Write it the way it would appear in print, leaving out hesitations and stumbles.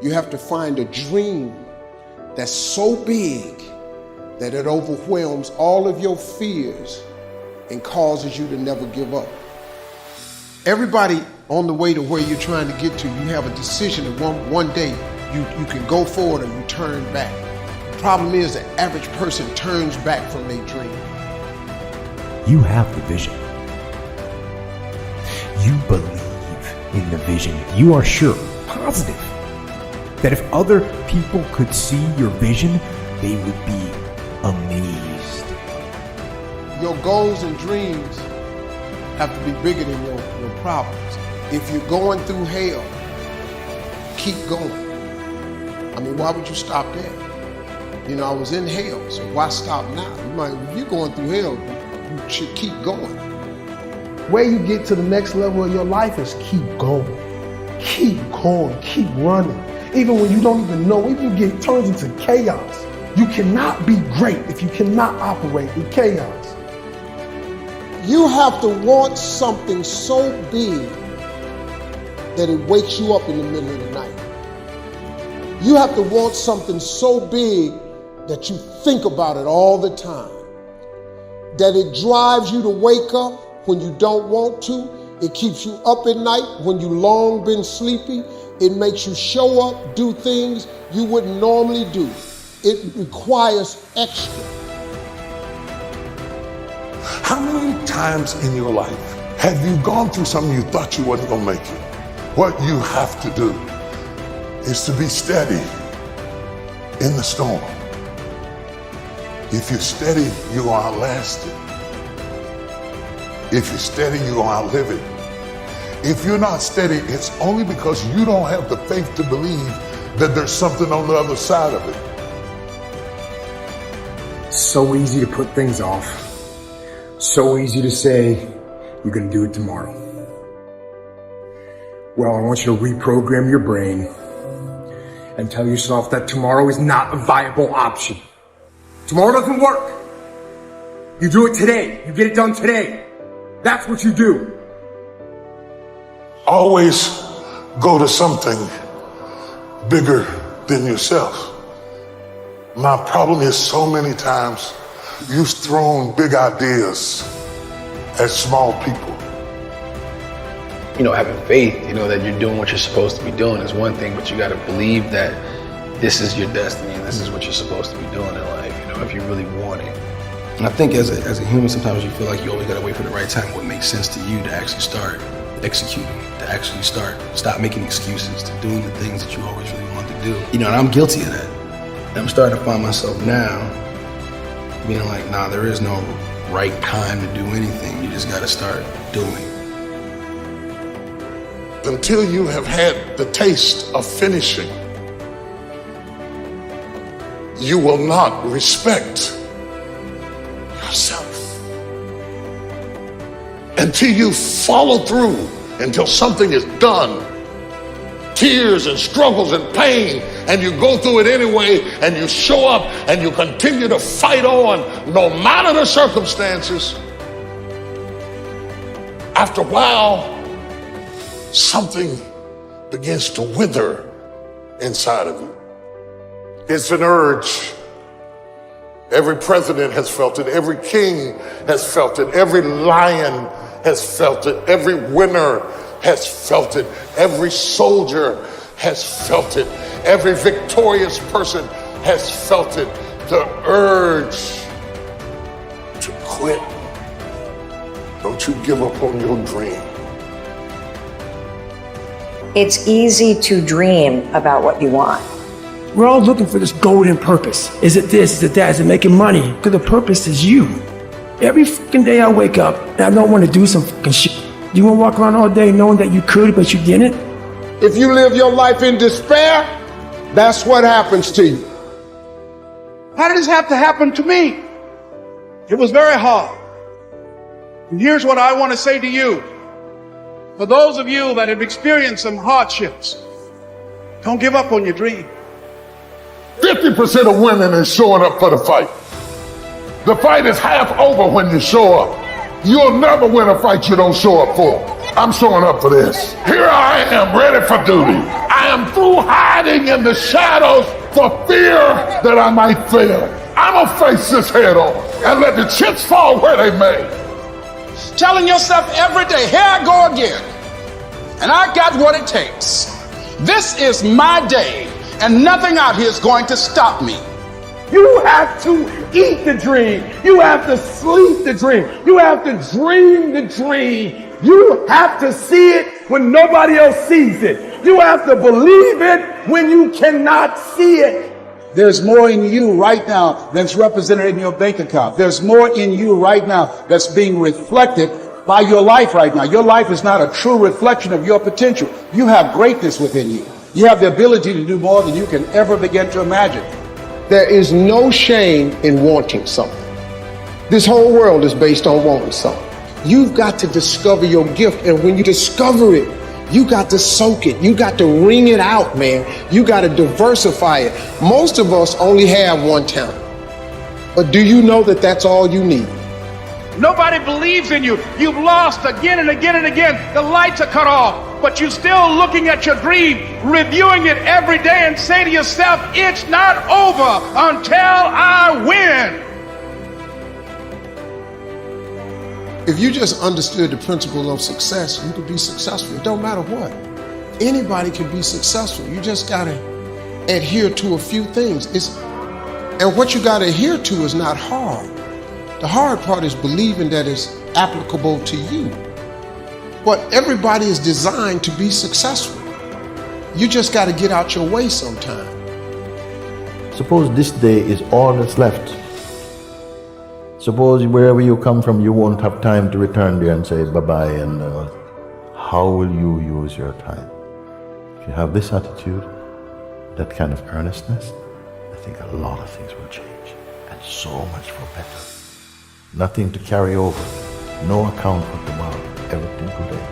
You have to find a dream that's so big that it overwhelms all of your fears and causes you to never give up. Everybody on the way to where you're trying to get to, you have a decision that one day you can go forward or you turn back. The problem is the average person turns back from their dream. You have the vision. You believe in the vision. You are sure, positive, that if other people could see your vision, they would be amazed. Your goals and dreams have to be bigger than your problems. If you're going through hell, keep going. I mean, why would you stop there? You know, I was in hell, so why stop now? If you're going through hell, you should keep going. Where you get to the next level of your life is keep going, keep running. Even when you don't even know, even if it turns into chaos. You cannot be great if you cannot operate in chaos. You have to want something so big that it wakes you up in the middle of the night. You have to want something so big that you think about it all the time. That it drives you to wake up when you don't want to. It keeps you up at night when you long been sleepy. It makes you show up, do things you wouldn't normally do. It requires extra. How many times in your life have you gone through something you thought you wasn't gonna make it? What you have to do is to be steady in the storm. If you're steady, you're gonna outlast it. If you're steady, you're gonna outlive it. If you're not steady, it's only because you don't have the faith to believe that there's something on the other side of it. So easy to put things off. So easy to say, you're gonna do it tomorrow. Well, I want you to reprogram your brain and tell yourself that tomorrow is not a viable option. Tomorrow doesn't work. You do it today. You get it done today. That's what you do. Always go to something bigger than yourself. My problem is so many times you've thrown big ideas at small people. You know, having faith, you know, that you're doing what you're supposed to be doing is one thing, but you got to believe that this is your destiny and this is what you're supposed to be doing in life, you know, if you really want it. And I think as a human, sometimes you feel like you always got to wait for the right time, what makes sense to you to actually start executing, to actually stop making excuses, to doing the things that you always really want to do. You know, and I'm guilty of that. And I'm starting to find myself now being like, nah, there is no right time to do anything. You just got to start doing. Until you have had the taste of finishing, you will not respect yourself. Until you follow through, until something is done, tears and struggles and pain, and you go through it anyway, and you show up and you continue to fight on no matter the circumstances. After a while, something begins to wither inside of you. It's an urge. Every president has felt it. Every king has felt it. Every lion has felt it. Every winner has felt it. Every soldier has felt it. Every victorious person has felt it. The urge to quit. Don't you give up on your dream. It's easy to dream about what you want. We're all looking for this golden purpose. Is it this? Is it that? Is it making money? Because the purpose is you. Every fucking day I wake up and I don't want to do some fucking shit. You want to walk around all day knowing that you could, but you didn't? If you live your life in despair, that's what happens to you. How did this have to happen to me? It was very hard. And here's what I want to say to you. For those of you that have experienced some hardships, don't give up on your dream. 50% of women is showing up for the fight. The fight is half over when you show up. You'll never win a fight you don't show up for. I'm showing up for this. Here I am, ready for duty. I am through hiding in the shadows for fear that I might fail. I'm gonna face this head on and let the chips fall where they may. Telling yourself every day, here I go again. And I got what it takes. This is my day, and nothing out here is going to stop me. You have to eat the dream. You have to sleep the dream. You have to dream the dream. You have to see it when nobody else sees it. You have to believe it when you cannot see it. There's more in you right now that's represented in your bank account. There's more in you right now that's being reflected by your life right now. Your life is not a true reflection of your potential. You have greatness within you. You have the ability to do more than you can ever begin to imagine. There is no shame in wanting something. This whole world is based on wanting something. You've got to discover your gift, and when you discover it, you got to soak it. You got to wring it out, man. You got to diversify it. Most of us only have one talent. But do you know that that's all you need? Nobody believes in you. You've lost again and again and again. The lights are cut off, but you're still looking at your dream, reviewing it every day, and say to yourself, it's not over until I win. If you just understood the principle of success, you could be successful. It don't matter what. Anybody can be successful. You just gotta adhere to a few things. And what you gotta adhere to is not hard. The hard part is believing that it's applicable to you. But everybody is designed to be successful. You just gotta get out your way sometime. Suppose this day is all that's left. Suppose wherever you come from, you won't have time to return there and say bye-bye, and how will you use your time? If you have this attitude, that kind of earnestness, I think a lot of things will change, and so much for better. Nothing to carry over, no account for tomorrow, everything today.